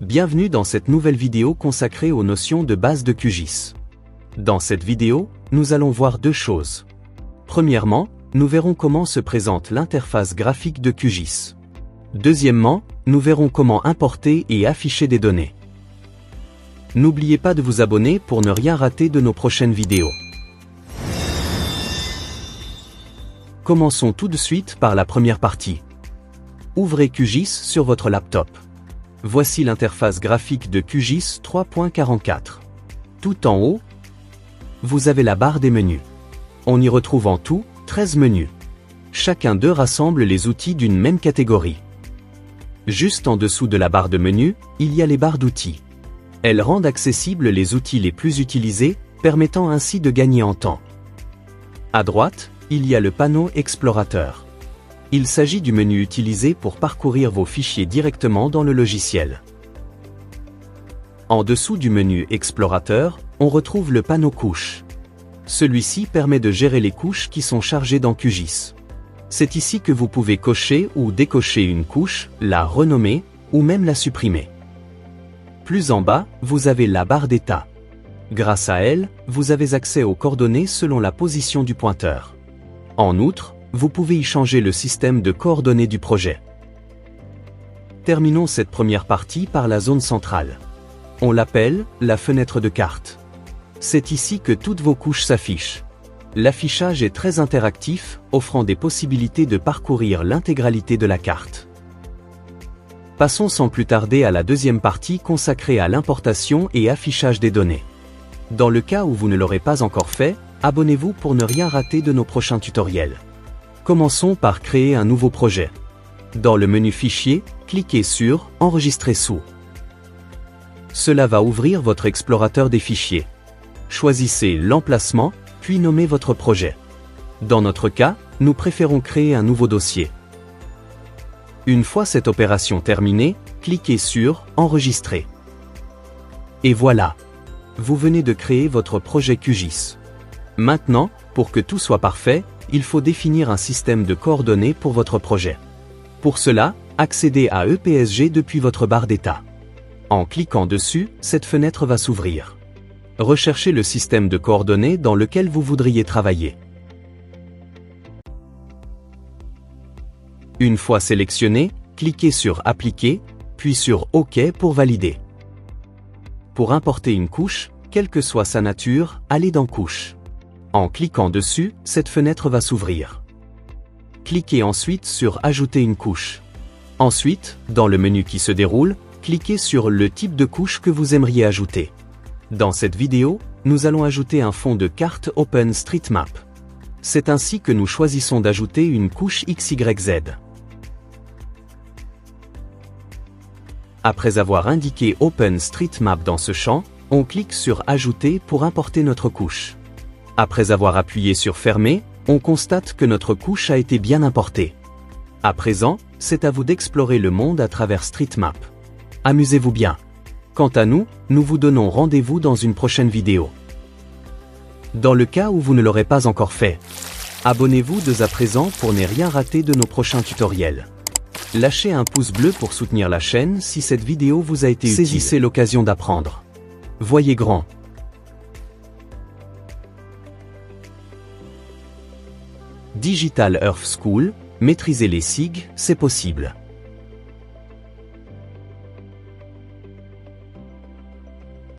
Bienvenue dans cette nouvelle vidéo consacrée aux notions de base de QGIS. Dans cette vidéo, nous allons voir deux choses. Premièrement, nous verrons comment se présente l'interface graphique de QGIS. Deuxièmement, nous verrons comment importer et afficher des données. N'oubliez pas de vous abonner pour ne rien rater de nos prochaines vidéos. Commençons tout de suite par la première partie. Ouvrez QGIS sur votre laptop. Voici l'interface graphique de QGIS 3.44. Tout en haut, vous avez la barre des menus. On y retrouve en tout 13 menus. Chacun d'eux rassemble les outils d'une même catégorie. Juste en dessous de la barre de menu, il y a les barres d'outils. Elles rendent accessibles les outils les plus utilisés, permettant ainsi de gagner en temps. À droite, il y a le panneau Explorateur. Il s'agit du menu utilisé pour parcourir vos fichiers directement dans le logiciel. En dessous du menu Explorateur, on retrouve le panneau Couches. Celui-ci permet de gérer les couches qui sont chargées dans QGIS. C'est ici que vous pouvez cocher ou décocher une couche, la renommer, ou même la supprimer. Plus en bas, vous avez la barre d'état. Grâce à elle, vous avez accès aux coordonnées selon la position du pointeur. En outre, vous pouvez y changer le système de coordonnées du projet. Terminons cette première partie par la zone centrale. On l'appelle la fenêtre de carte. C'est ici que toutes vos couches s'affichent. L'affichage est très interactif, offrant des possibilités de parcourir l'intégralité de la carte. Passons sans plus tarder à la deuxième partie consacrée à l'importation et affichage des données. Dans le cas où vous ne l'aurez pas encore fait, abonnez-vous pour ne rien rater de nos prochains tutoriels. Commençons par créer un nouveau projet. Dans le menu Fichier, cliquez sur « Enregistrer sous ». Cela va ouvrir votre explorateur des fichiers. Choisissez l'emplacement, puis nommez votre projet. Dans notre cas, nous préférons créer un nouveau dossier. Une fois cette opération terminée, cliquez sur « Enregistrer ». Et voilà! Vous venez de créer votre projet QGIS. Maintenant, pour que tout soit parfait, il faut définir un système de coordonnées pour votre projet. Pour cela, accédez à EPSG depuis votre barre d'état. En cliquant dessus, cette fenêtre va s'ouvrir. Recherchez le système de coordonnées dans lequel vous voudriez travailler. Une fois sélectionné, cliquez sur Appliquer, puis sur OK pour valider. Pour importer une couche, quelle que soit sa nature, allez dans Couches. En cliquant dessus, cette fenêtre va s'ouvrir. Cliquez ensuite sur Ajouter une couche. Ensuite, dans le menu qui se déroule, cliquez sur le type de couche que vous aimeriez ajouter. Dans cette vidéo, nous allons ajouter un fond de carte OpenStreetMap. C'est ainsi que nous choisissons d'ajouter une couche XYZ. Après avoir indiqué OpenStreetMap dans ce champ, on clique sur Ajouter pour importer notre couche. Après avoir appuyé sur Fermer, on constate que notre couche a été bien importée. À présent, c'est à vous d'explorer le monde à travers StreetMap. Amusez-vous bien. Quant à nous, nous vous donnons rendez-vous dans une prochaine vidéo. Dans le cas où vous ne l'aurez pas encore fait, abonnez-vous dès à présent pour ne rien rater de nos prochains tutoriels. Lâchez un pouce bleu pour soutenir la chaîne si cette vidéo vous a été utile. Saisissez l'occasion d'apprendre. Voyez grand. Digital Earth School, maîtriser les SIG, c'est possible.